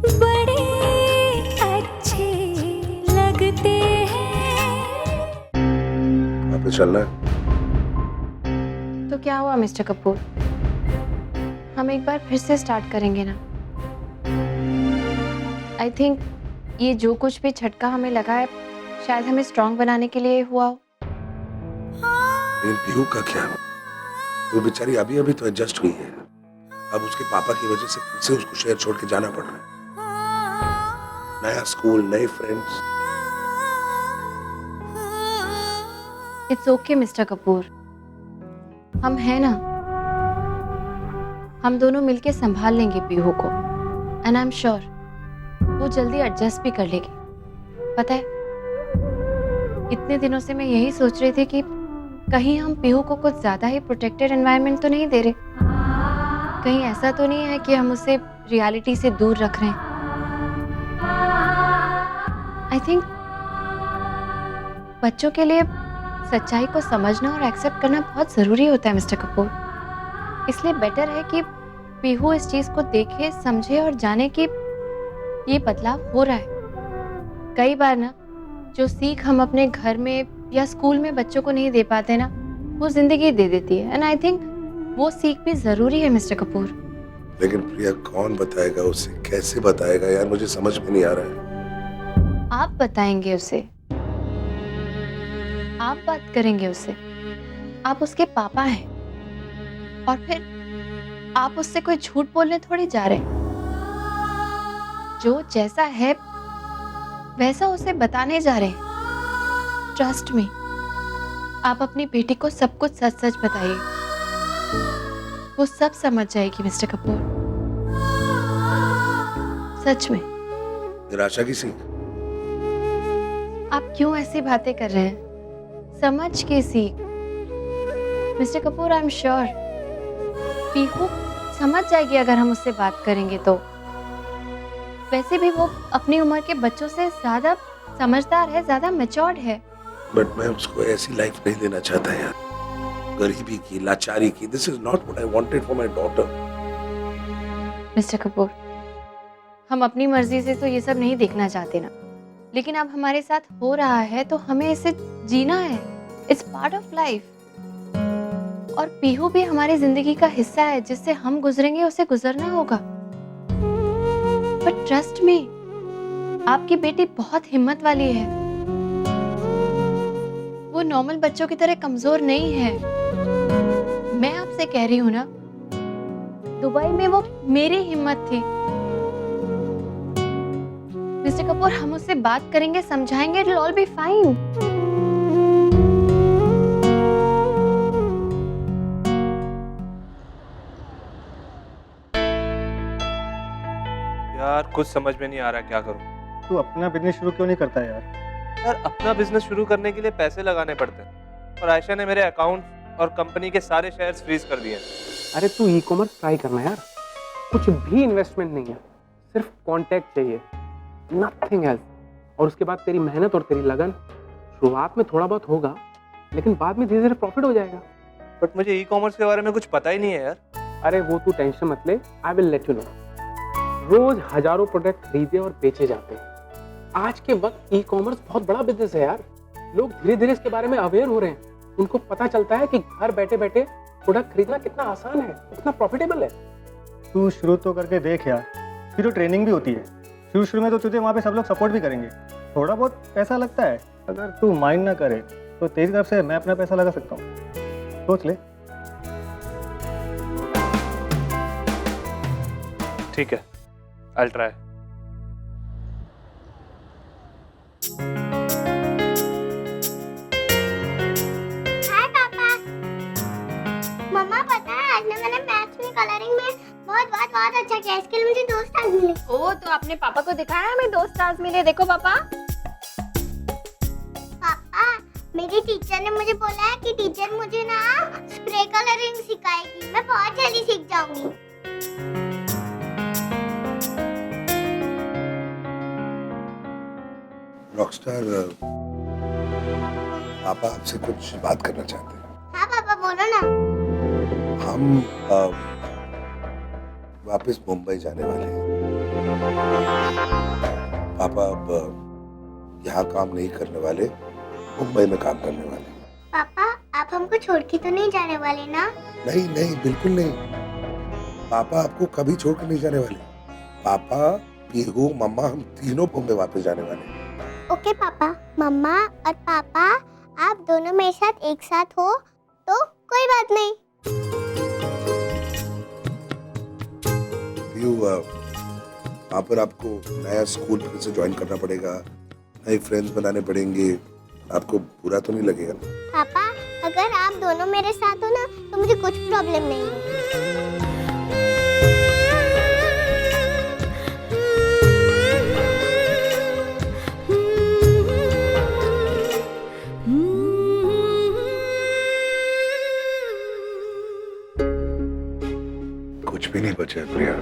बड़े अच्छे लगते हैं। वापस चलना है? तो क्या हुआ मिस्टर कपूर, हम एक बार फिर से स्टार्ट करेंगे ना? आई थिंक ये जो कुछ भी झटका हमें लगा है शायद हमें स्ट्रांग बनाने के लिए हुआ हो। लेकिन पीहू का क्या? वो बेचारी अभी अभी तो एडजस्ट हुई है। अब उसके पापा की वजह से फिर से उसको शहर छोड़ के जाना पड़ रहा है। नया स्कूल, नए friends. It's okay mister Kapoor, हम हैं ना, हम दोनों मिलके संभाल लेंगे पीहू को। एंड आई एम श्योर वो जल्दी एडजस्ट भी कर लेगी। पता है, इतने दिनों से मैं यही सोच रही थी कि कहीं हम पीहू को कुछ ज्यादा ही प्रोटेक्टेड एनवायरनमेंट तो नहीं दे रहे, कहीं ऐसा तो नहीं है कि हम उसे रियलिटी से दूर रख रहे हैं। आई थिंक बच्चों के लिए सच्चाई को समझना और एक्सेप्ट करना बहुत जरूरी होता है मिस्टर कपूर। इसलिए बेटर है कि पीहू इस चीज को देखे, समझे और जाने कि ये बदलाव हो रहा है। कई बार ना जो सीख हम अपने घर में या स्कूल में बच्चों को नहीं दे पाते ना, वो जिंदगी दे देती है। एंड आई थिंक वो सीख भी जरूरी है मिस्टर कपूर। लेकिन प्रिया, कौन बताएगा उसे? कैसे बताएगा यार? मुझे समझ में नहीं आ रहा है। आप बताएंगे उसे, आप बात करेंगे उससे। आप उसके पापा हैं और फिर आप उससे कोई झूठ बोलने थोड़ी जा रहे हैं। जो जैसा है वैसा उसे बताने जा रहे हैं। ट्रस्ट मी, आप अपनी बेटी को सब कुछ सच सच बताइए, वो सब समझ जाएगी मिस्टर कपूर। सच में। निराशा की सीख? आप क्यों ऐसी बातें कर रहे हैं? समझ के सीख mister Kapoor. I am sure Pihu समझ जाएगी अगर हम उससे बात करेंगे तो। वैसे भी वो अपनी उम्र के बच्चों से ज्यादा समझदार है, ज्यादा मैच्योर्ड है। बट मैं उसको ऐसी लाइफ नहीं देना चाहता यार, गरीबी की, लाचारी की। This is not what I wanted for my daughter. Mister Kapoor, हम अपनी मर्जी से तो ये सब नहीं देखना चाहते ना, लेकिन अब हमारे साथ हो रहा है तो हमें इसे जीना है। It's part of life. और पीहू भी हमारी जिंदगी का हिस्सा है, जिससे हम गुजरेंगे उसे गुजरना होगा। बट ट्रस्ट मी, आपकी बेटी बहुत हिम्मत वाली है। वो नॉर्मल बच्चों की तरह कमजोर नहीं है। मैं आपसे कह रही हूँ ना, दुबई में वो मेरी हिम्मत थी। मिस्टर कपूर, हम उससे बात करेंगे, समझाएंगे, it will all be fine. यार कुछ समझ में नहीं आ रहा, क्या करूं? तू अपना बिजनेस शुरू क्यों नहीं करता यार? यार अपना बिजनेस शुरू करने के लिए पैसे लगाने पड़ते हैं, और आयशा ने मेरे अकाउंट और कंपनी के सारे शेयर्स फ्रीज कर दिए। अरे तू ई कॉमर्स ट्राई करना यार, कुछ भी इन्वेस्टमेंट नहीं है, सिर्फ कांटेक्ट चाहिए, नथिंग एल्स। और उसके बाद तेरी मेहनत और तेरी लगन, शुरुआत में थोड़ा बहुत होगा लेकिन बाद में धीरे धीरे प्रॉफिट हो जाएगा। बट मुझे ई कॉमर्स के बारे में कुछ पता ही नहीं है यार। अरे वो तू टेंशन मत ले, I will let you know. रोज हजारों प्रोडक्ट खरीदे और बेचे जाते हैं। आज के वक्त ई कॉमर्स बहुत बड़ा बिजनेस है यार। लोग धीरे धीरे इसके बारे में अवेयर हो रहे हैं, उनको पता चलता है कि घर बैठे बैठे प्रोडक्ट खरीदना कितना आसान है, कितना प्रॉफिटेबल है। तू शुरू तो करके देख यार, फिर तो ट्रेनिंग भी होती है। शुरू शुरू में तो तुझे वहाँ पे सब लोग सपोर्ट भी करेंगे, थोड़ा बहुत पैसा लगता है। अगर तू माइंड ना करे तो तेरी तरफ से मैं अपना पैसा लगा सकता हूँ, सोच ले। ठीक है, आई विल ट्राई। हाय पापा। मम्मा पता है आज ना मैंने मैथ्स में कलरिंग में बहुत अच्छा किया, इसके लिए मुझे 2 स्टार मिले। ओ, तो आपने पापा को दिखाया हमें 2 स्टार्स मिले। देखो पापा। पापा, मेरी टीचर ने मुझे बोला है कि टीचर मुझे ना स्प्रे कलरिंग सिखाएगी, मैं बहुत जल्दी सीख जाऊंगी। रॉकस्टार, पापा आपसे कुछ बात करना चाहते हैं। हाँ पापा, बोलो ना। हम वापस मुंबई जाने वाले हैं। पापा अब यहाँ काम नहीं करने वाले, मुंबई में काम करने वाले। पापा आप हमको छोड़ के तो नहीं जाने वाले ना? नहीं नहीं, बिल्कुल नहीं। पापा आपको कभी छोड़ कर नहीं जाने वाले। पापा, पीहू, मम्मा, हम तीनों बॉम्बे वापस जाने वाले। ओके पापा, मम्मा और पापा आप दोनों मेरे साथ एक साथ हो तो कोई बात नहीं। पीहू, वहाँ पर आपको नया स्कूल फिर से ज्वाइन करना पड़ेगा, नए फ्रेंड्स बनाने पड़ेंगे। आपको बुरा तो नहीं लगेगा ना? पापा अगर आप दोनों मेरे साथ हो ना तो मुझे कुछ प्रॉब्लम नहीं है। कुछ भी नहीं बचा है प्रिया,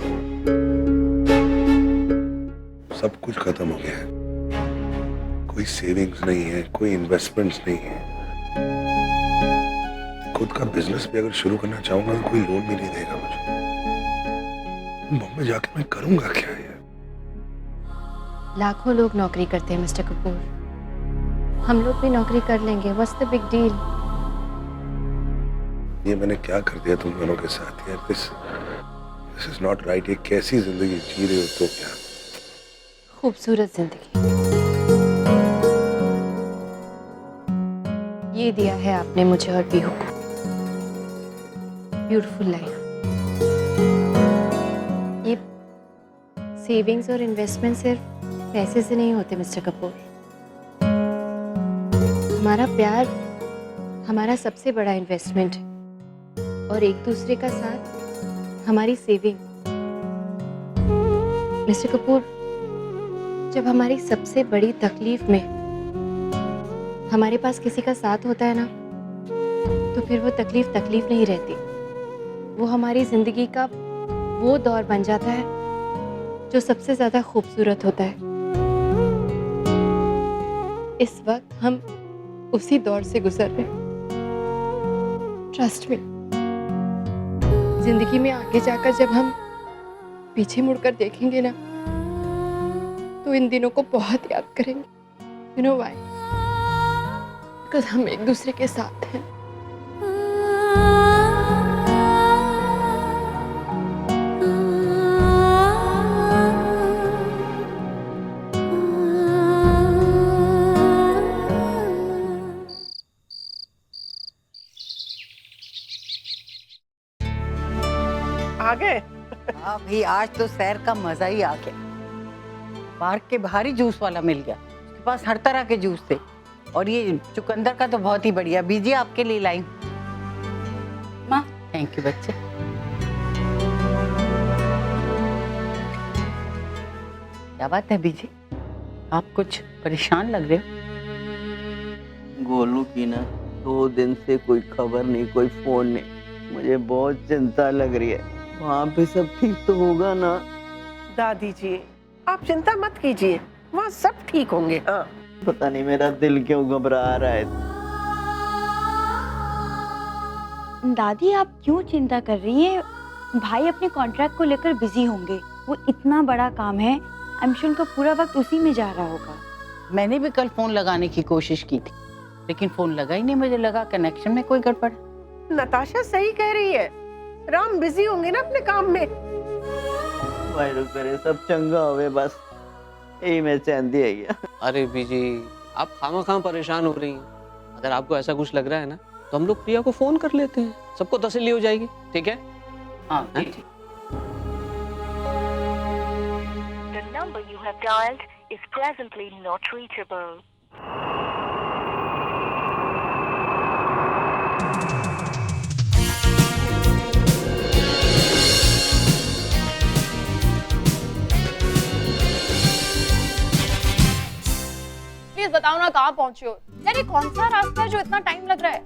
सब कुछ खत्म हो गया है। कोई सेविंग्स नहीं है, कोई इन्वेस्टमेंट्स नहीं है। खुद का बिजनेस भी अगर शुरू करना चाहूंगा तो कोई लोन भी नहीं देगा मुझे। बॉम्बे जाके मैं करूंगा क्या यार? लाखों लोग नौकरी करते हैं मिस्टर कपूर, हम लोग भी नौकरी कर लेंगे। What's the big deal? ये मैंने क्या कर दिया तुम दोनों के साथ यार? This is not right. ये कैसी जिंदगी जी रहे हो तो क्या? खूबसूरत जिंदगी ये दिया है आपने मुझे और पीहू को। Beautiful life. ये सेविंग्स और इन्वेस्टमेंट सिर्फ पैसे से नहीं होते मिस्टर कपूर। हमारा प्यार हमारा सबसे बड़ा इन्वेस्टमेंट है और एक दूसरे का साथ हमारी सेविंग। मिस्टर कपूर, जब हमारी सबसे बड़ी तकलीफ में हमारे पास किसी का साथ होता है ना, तो फिर वो तकलीफ तकलीफ नहीं रहती, वो हमारी जिंदगी का वो दौर बन जाता है जो सबसे ज्यादा खूबसूरत होता है। इस वक्त हम उसी दौर से गुजर रहे हैं। ट्रस्ट मी, जिंदगी में आगे जाकर जब हम पीछे मुड़कर देखेंगे ना, तो इन दिनों को बहुत याद करेंगे। You know why? बिकॉज़ हम एक दूसरे के साथ हैं। आ गए? हाँ भाई, आज तो सैर का मजा ही आ गया। पार्क के बाहर ही जूस वाला मिल गया, उसके पास हर तरह के जूस थे। और ये चुकंदर का तो बहुत ही बढ़िया। बीजी आपके लिए लाई। माँ, थैंक यू बच्चे। क्या बात है बीजी, आप कुछ परेशान लग रहे हो? गोलू की ना 2 दिन से कोई खबर नहीं, कोई फोन नहीं। मुझे बहुत चिंता लग रही है। वहाँ पे सब ठीक तो होगा ना? दादी जी आप चिंता मत कीजिए, वहाँ सब ठीक होंगे। हाँ, पता नहीं मेरा दिल क्यों घबरा रहा है। दादी आप क्यों चिंता कर रही हैं? भाई अपने कॉन्ट्रैक्ट को लेकर बिजी होंगे। वो इतना बड़ा काम है, आई एम श्योर उनका पूरा वक्त उसी में जा रहा होगा। मैंने भी कल फोन लगाने की कोशिश की थी, लेकिन फोन लगा ही नहीं। मुझे लगा कनेक्शन में कोई गड़बड़। नताशा सही कह रही है, राम बिजी होंगे ना अपने काम में। वायरल करे सब चंगा होवे, बस यही मैं चाहती है। अरे बीजी, आप खामा परेशान हो रही हैं। अगर आपको ऐसा कुछ लग रहा है ना, तो हम लोग प्रिया को फोन कर लेते हैं, सबको तसल्ली हो जाएगी। ठीक है? हाँ ठीक। The number you have dialed is presently not reachable. Please बताओ ना कहाँ पहुँचे हो? यार ये कौन सा रास्ता है जो इतना टाइम लग रहा है?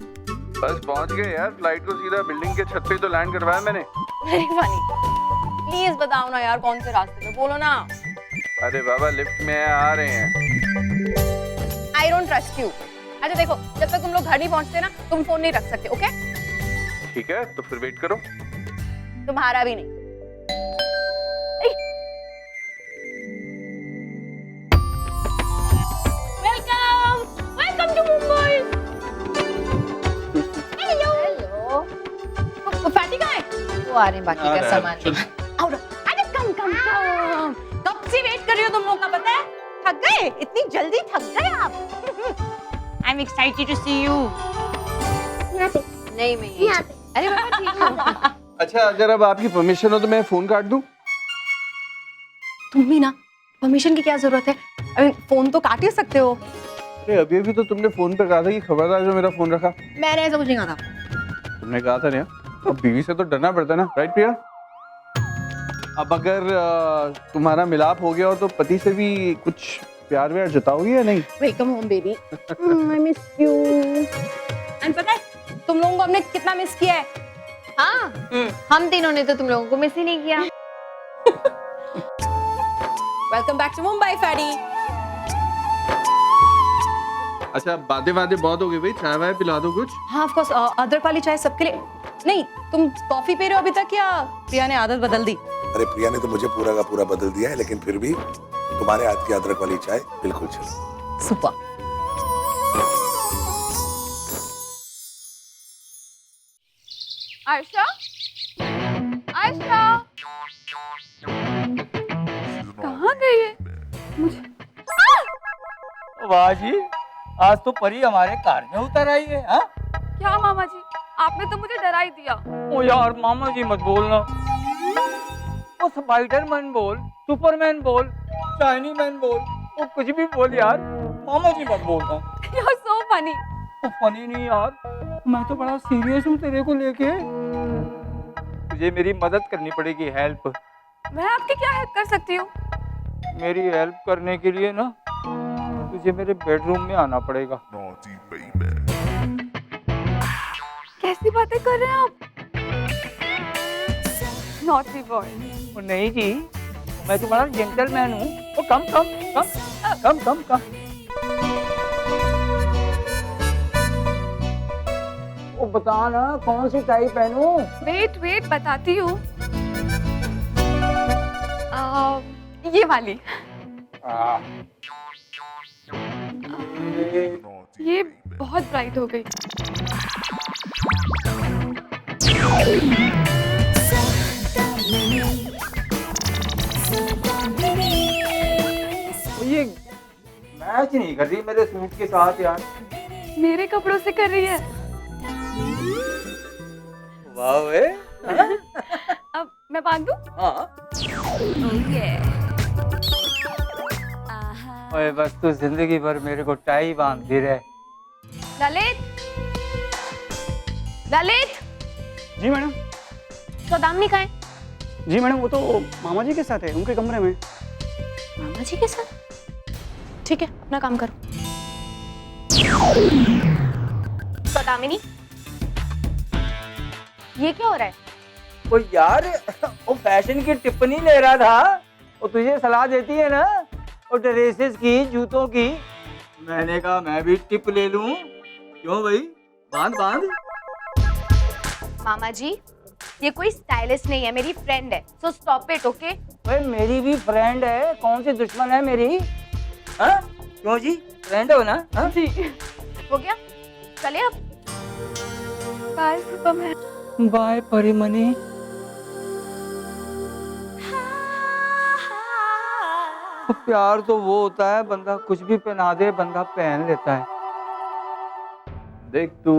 बस पहुंच गए यार। फ्लाइट को सीधा बिल्डिंग के छत पे तो लैंड करवाया मैंने। Very funny. प्लीज बताओ ना यार कौन से रास्ते में, बोलो ना। अरे बाबा लिफ्ट में आ रहे हैं। I don't trust you. अच्छा देखो, जब तक तुम लोग घर नहीं पहुंचते ना, तुम फोन नहीं रख सकते। ओके? ठीक है, तो फिर वेट करो। तुम्हारा भी नहीं। वो आ रहे हैं बाकी का सामान लेने। और अरे कम कम कम, कब से वेट कर रही हो तुम लोग का, पता है? थक गए? इतनी जल्दी थक गए आप? I am excited to see you. नहीं मैं यहाँ पे। अरे बाबा ठीक है। अच्छा अगर अब आपकी परमिशन हो तो मैं फोन काट दूं? तुम भी ना, परमिशन की क्या जरूरत है? अरे फोन तो काट ही सकते हो। अरे अभी अभी तो तुमने फोन पे कहा था कि खबरदार जो मेरा फोन रखा। मैंने ऐसा कुछ नहीं कहा था। तुमने कहा था ना, तो बीवी से तो डरना पड़ता है ना, राइट प्रिया? अब अगर तुम्हारा मिलाप हो गया हो तो पति से भी कुछ प्यार व्यार जताओगी या नहीं? Welcome home baby, I miss you. And पता है तुम लोगों को हमने कितना मिस किया है? हाँ हम तीनों ने तो तुम लोगों को मिस ही नहीं किया। वेलकम बैक टू मुंबई फैडी। अच्छा बातें बहुत हो गई भाई, चाय वाय पिला दो कुछ। हाँ ऑफ कोर्स, अदरक वाली चाय सबके लिए। नहीं तुम कॉफी पी रहे हो अभी तक या प्रिया ने आदत बदल दी? अरे प्रिया ने तो मुझे पूरा का पूरा बदल दिया है, लेकिन फिर भी तुम्हारे हाथ की अदरक वाली चाय बिल्कुल चल। सुपर। आयशा, आयशा कहाँ गई है? वाह जी, आज तो परी हमारे कार में उतर आई है। हाँ क्या मामा जी, आपने तो मुझे डरा ही दिया। ओ यार मामा जी मत बोलना, वो स्पाइडरमैन बोल, सुपरमैन बोल, चाइनी मैन बोल, वो कुछ भी बोल यार, मामा जी मत बोलना। You're so funny। फनी नहीं यार, मैं तो बड़ा सीरियस हूँ तेरे को लेके। तुझे मेरी मदद करनी पड़ेगी, हेल्प। मैं आपकी क्या हेल्प कर सकती हूँ? मेरी हेल्प करने के लिए ना तुझे मेरे बेडरूम में आना पड़ेगा। कैसी बातें कर रहे हैं आप? Naughty boy. नहीं जी, मैं तो बड़ा जेंटलमैन हूँ। ओ कम कम कम कम कम कम। ओ बता ना कौन सी टाई पहनूं? वेट वेट बताती हूँ। ये वाली। ये बहुत ब्राइट हो गई। ये मैच नहीं कर रही मेरे सूट के साथ यार। मेरे कपड़ों से कर रही है। वाह वे। अब मैं बांध दूं? हाँ। ओए बस तू जिंदगी भर मेरे को टाई बांधती रहे। ललित, ललित। जी मैडम। सौदामिनी कहाँ है? जी मैडम वो तो मामा जी के साथ है, उनके कमरे में। मामा जी के साथ? ठीक है अपना काम करो। सौदामिनी, ये क्या हो रहा है? वो यार वो फैशन की टिप्पणी ले रहा था, वो तुझे सलाह देती है ना, वो ड्रेसेस की, जूतों की। मैंने कहा मैं भी टिप ले लूं। क्यों भाई, बांध बांध। मामा जी ये कोई स्टाइलिस्ट नहीं है, मेरी फ्रेंड है, सो स्टॉप इट ओके? भाई मेरी भी फ्रेंड है, कौन सी दुश्मन है मेरी? हाँ क्यों जी, फ्रेंड हो ना? हाँ जी हो गया, चले अब। Bye Superman. बाय परिमणि। प्यार तो वो होता है बंदा कुछ भी पहना दे, बंदा पहन लेता है। देख तू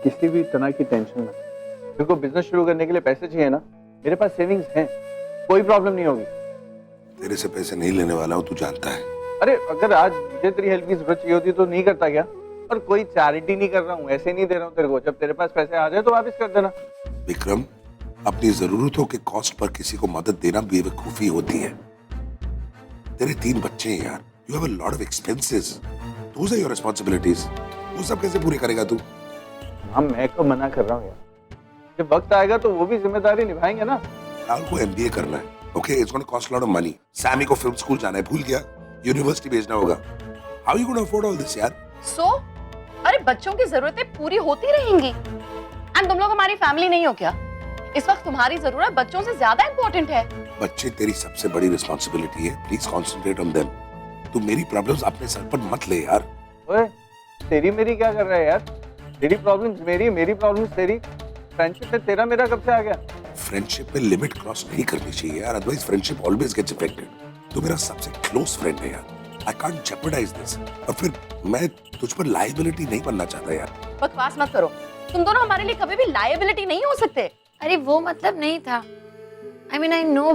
किसी भी तरह की टेंशन मत। मेरे को बिजनेस शुरू करने के लिए पैसे चाहिए ना, मेरे पास सेविंग्स हैं, कोई प्रॉब्लम नहीं होगी। तेरे से पैसे नहीं लेने वाला हूँ, तू जानता है। अरे अगर आज मुझे तेरी हेल्प की जरूरत चाहिए होती तो नहीं करता क्या? और कोई चैरिटी नहीं कर रहा हूँ, ऐसे नहीं दे रहा हूँ तेरे को। जब तेरे पास पैसे आ जाए तो वापस कर देना। विक्रम, अपनी जरूरतों के कॉस्ट पर किसी को मदद देना बेवकूफी होती है। तेरे 3 बच्चे हैं यार, you have a lot of expenses, those are your responsibilities. वो सब कैसे पूरे करेगा तू? हाँ मैं को मना कर रहा हूँ यार, जब वक्त आएगा तो वो भी जिम्मेदारी निभाएंगे ना। राहुल को MBA करना है, okay, it's gonna cost lot of money. Sammy को फिल्म स्कूल जाना है, भूल गया, यूनिवर्सिटी भेजना होगा। How you gonna afford all this यार? सो अरे बच्चों की जरूरतें पूरी होती रहेंगी। एंड तुम लोग हमारी फैमिली नहीं हो क्या? इस वक्त तुम्हारी जरूरत बच्चों से ज्यादा इम्पोर्टेंट है। बच्चे तेरी सबसे बड़ी रिस्पांसिबिलिटी है, प्लीज कॉन्सेंट्रेट ऑन देम। तू मेरी प्रॉब्लम्स अपने सर पर मत ले यार। ओए तेरी मेरी क्या कर रहा है यार? तेरी प्रॉब्लम्स मेरी, मेरी प्रॉब्लम्स तेरी। फ्रेंडशिप में तेरा मेरा कब से आ गया? फ्रेंडशिप में लिमिट क्रॉस नहीं करनी चाहिए यार, otherwise friendship always gets affected. तू मेरा सबसे क्लोज फ्रेंड है यार, आई कांट जेपरडाइज दिस। और फिर मैं तुझ पर लायबिलिटी नहीं बनना चाहता यार। बकवास मत करो, तुम दोनों हमारे लिए कभी भी लायबिलिटी नहीं हो सकते। अरे वो मतलब नहीं था। आई मीन आई नो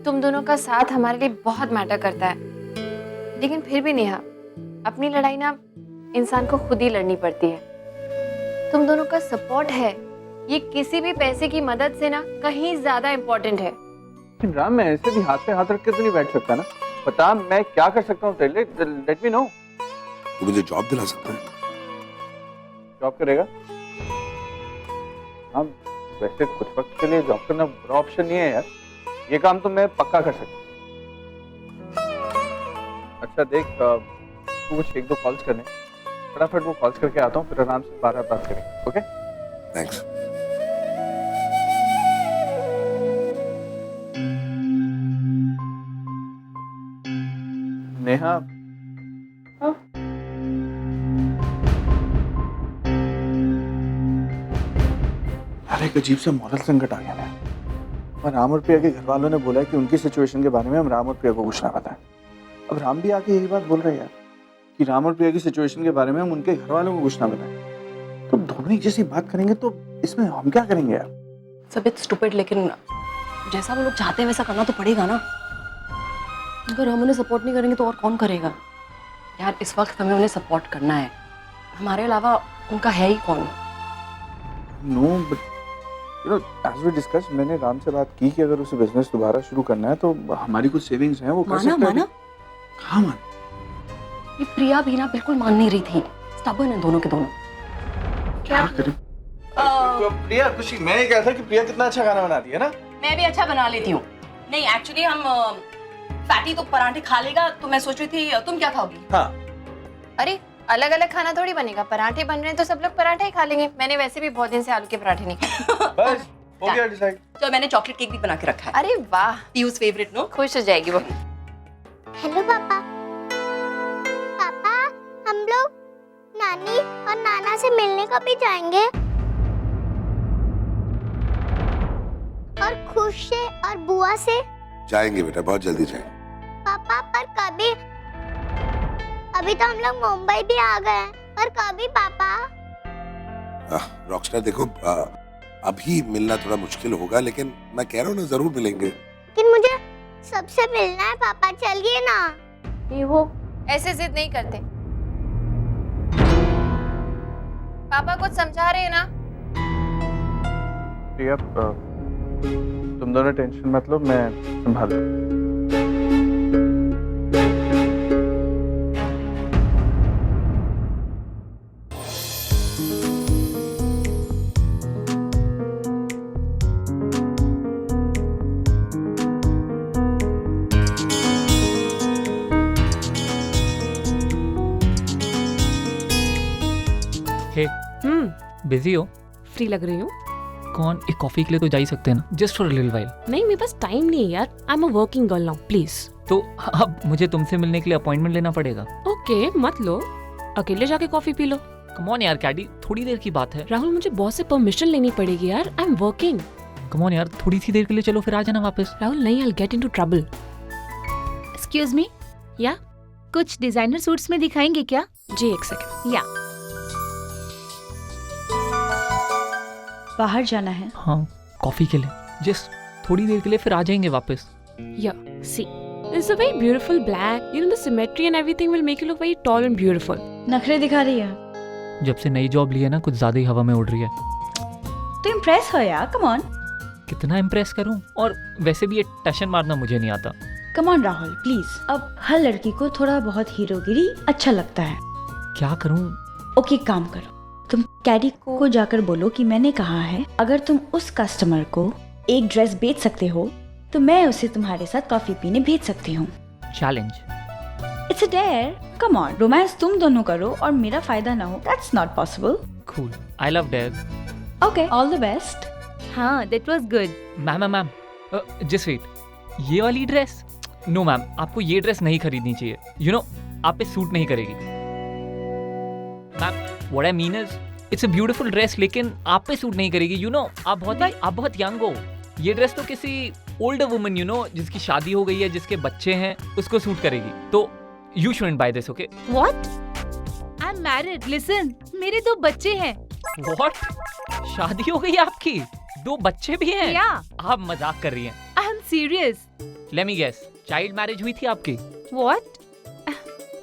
तुम दोनों का साथ हमारे लिए बहुत मैटर करता है, लेकिन फिर भी नेहा, अपनी लड़ाई ना इंसान को खुद ही लड़नी पड़ती है। तुम दोनों का सपोर्ट है, ये किसी भी पैसे की मदद से ना कहीं ज्यादा इम्पोर्टेंट है। लेकिन राम, मैं ऐसे भी हाथ पे हाथ रख के तो नहीं बैठ सकता ना। बता मैं क्या कर सकता हूँ तेरे लिए, लेट मी नो। तू मुझे जॉब दिला सकता है? जॉब करेगा? हाँ, वैसे कुछ वक्त के लिए जॉब करना बुरा ऑप्शन नहीं है यार, ये काम तो मैं पक्का कर सकता हूँ। अच्छा देख, तू कुछ 1-2 कॉल्स करने, फटाफट वो कॉल्स करके आता हूँ, फिर आराम से 12 बात करेंगे। Okay, thanks. नेहा, अरे एक अजीब सा मॉरल संकट आ गया ना। और राम और प्रिया के घर वालों ने बोला है कि उनकी सिचुएशन के बारे में हम राम और प्रिया को कुछ ना बताएं। अब राम भी आके यही बात बोल रहे हैं यार कि राम और प्रिया की सिचुएशन के बारे में हम उनके घर वालों को कुछ ना बताएं। तो दोनों एक जैसी बात करेंगे तो इसमें हम क्या करेंगे यार? सब इट्स स्टूपिड, लेकिन जैसा वो लोग चाहते हैं वैसा करना तो पड़ेगा ना। अगर हम उन्हें सपोर्ट नहीं करेंगे तो और कौन करेगा यार? इस वक्त हमें उन्हें सपोर्ट करना है, हमारे अलावा उनका है ही कौन? No but you know, as we discuss, मैंने राम से बात की कि अगर उसे बिजनेस दोबारा शुरू करना है तो हमारी कुछ सेविंग्स हैं, वो कर सकते हैं। माना? कहाँ मान? ये प्रिया भी ना बिल्कुल मान नहीं रही थी, स्टबर्न है दोनों के दोनों। क्या करें? प्रिया, खुशी, मैं ये कहता कि प्रिया कितना अच्छा खाना बनाती है ना। मैं भी अच्छा बना लेती हूँ। नहीं एक्चुअली हम फैटी तो पराठे खा लेगा, तो मैं सोच रही थी तुम क्या खाओगी? हाँ। अरे अलग अलग खाना थोड़ी बनेगा, पराठे बन रहे हैं तो सब लोग पराठे ही खा लेंगे। मैंने वैसे भी बहुत दिन से आलू के पराठे नहीं खाए। बस हो गया डिसाइड। तो मैंने चॉकलेट केक भी बना के रखा है। अरे वाह, पीयूष फेवरेट। नो, खुश हो जाएगी वो। हेलो पापा। पापा, हम लोग नानी और नाना से मिलने कभी जाएंगे? और खुश से और बुआ से? जाएंगे बेटा, बहुत जल्दी जाएंगे। पापा पर कभी? अभी तो हम लोग मुंबई भी आ गए हैं, पर कभी पापा? रॉकस्टार देखो, अभी मिलना थोड़ा मुश्किल होगा, लेकिन मैं कह रहा हूँ ना, जरूर मिलेंगे। लेकिन मुझे सबसे मिलना है पापा, चलिए ना। ये वो ऐसे जिद नहीं करते, पापा कुछ समझा रहे हैं ना। प्रिया, तुम दोनों टेंशन मत लो, मैं संभाल लूं। हे, बिजी हो? फ्री लग रही हूँ। कौन, एक कॉफी के लिए तो जा ही सकते हैं ना, just for a little while. नहीं, मेरे पास टाइम नहीं है यार। I am a working girl now, please. तो अब मुझे तुमसे मिलने के लिए अपॉइंटमेंट लेना पड़ेगा? ओके, मत लो, अकेले जाके coffee P low. Come on यार कैडी, थोड़ी देर की बात है। राहुल, मुझे बॉस से परमिशन लेनी पड़ेगी यार। I am working. Come on यार, थोड़ी सी देर के लिए चलो, फिर आ जाना वापस। राहुल नहीं, I will get into trouble. Excuse me, या कुछ डिजाइनर सूट्स में दिखाएंगे क्या? जी, एक सेकंड। या बाहर जाना है? हाँ, कॉफी के लिए, जस्ट थोड़ी देर के लिए, फिर आ जाएंगे वापस। या सी, it's a very beautiful black. You know the symmetry and everything will make you look very tall and beautiful. नखरे दिखा रही है। जब से नई जॉब ली है ना, कुछ ज्यादा ही हवा में उड़ रही है। तो इम्प्रेस हो यार, कम ऑन। कितना इम्प्रेस करूं? और वैसे भी ये टशन मारना मुझे नहीं आता। Come on Rahul, please. अब हर लड़की को थोड़ा बहुत हीरोगिरी अच्छा लगता है। क्या करूं? ओके, काम करो, तुम कैडी को जाकर बोलो कि मैंने कहा है अगर तुम उस कस्टमर को एक ड्रेस बेच सकते हो तो मैं उसे तुम्हारे साथ कॉफी पीने भेज सकती हूँ। Challenge. It's a dare, come on. Romance तुम दोनों करो और मेरा फायदा ना हो, that's not possible. Cool, I love dare. Okay, all the best. हाँ, that was good. Ma'am, just wait, ये वाली ड्रेस? नो मैम, आपको ये ड्रेस नहीं खरीदनी चाहिए। यू नो, आप पे सूट नहीं करेगी। Ma'am, what I mean is, it's a beautiful dress, लेकिन आप पे सूट नहीं करेगी। यू नो, आप बहुत यंग हो। ये ड्रेस तो किसी ओल्डर वुमन जिसकी शादी हो गई है, जिसके बच्चे हैं, उसको सूट करेगी। तो you shouldn't buy this, okay? What? I'm married. Listen, मेरे 2 बच्चे हैं। What? शादी हो गई आपकी? 2 बच्चे भी हैं? Yeah. आप मजाक कर रही हैं। I'm serious. Let me guess, child marriage हुई थी आपकी? What?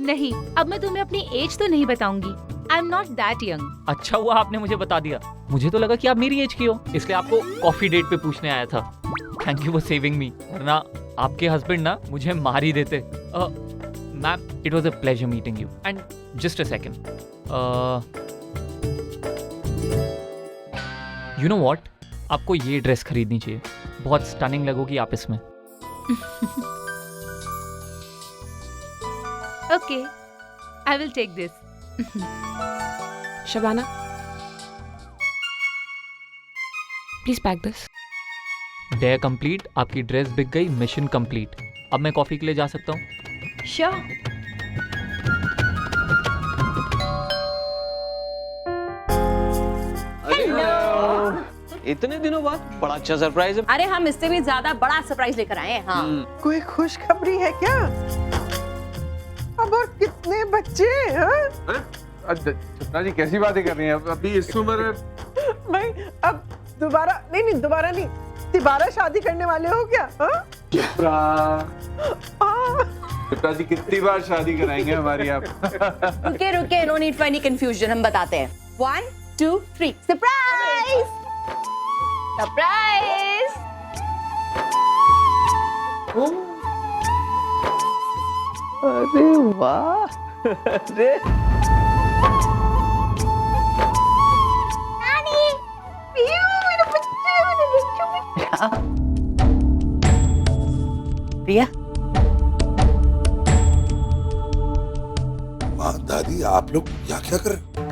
नहीं, अब मैं तुम्हें अपनी एज तो नहीं बताऊंगी। I'm not that young. अच्छा हुआ आपने मुझे बता दिया, मुझे तो लगा कि आप मेरी एज की हो, इसलिए आपको कॉफी डेट पे पूछने आया था। थैंक यू फॉर सेविंग मी, वरना आपके हस्बैंड ना मुझे मार ही देते। Ma'am, it was a pleasure meeting you. And just a second, you know what, आपको ये ड्रेस खरीदनी चाहिए, बहुत स्टनिंग लगोगी आप इसमें। Okay, I will take this. Shabana, please pack this. Day complete, आपकी ड्रेस बिक गई, मिशन कंप्लीट। अब मैं कॉफी के लिए जा सकता हूँ? Sure. इतने दिनों बाद बड़ा अच्छा सरप्राइज है। अरे हम इससे भी ज्यादा बड़ा सरप्राइज लेकर आए हैं। हाँ। कोई खुशखबरी है क्या? अब और कितने बच्चे हैं? सपना जी कैसी बातें कर रही हैं? अभी इस उम्र में भाई अब दोबारा नहीं, दोबारा शादी करने वाले हो क्या? चित्रा जी कितनी बार शादी कराएंगे हमारी आप? रुके, no need for any confusion, हम बताते हैं। 1 2 3 सरप्राइज! सरप्राइज! अरे वाह! अरे प्रिया, माँ दादी आप लोग क्या क्या कर रहे हो?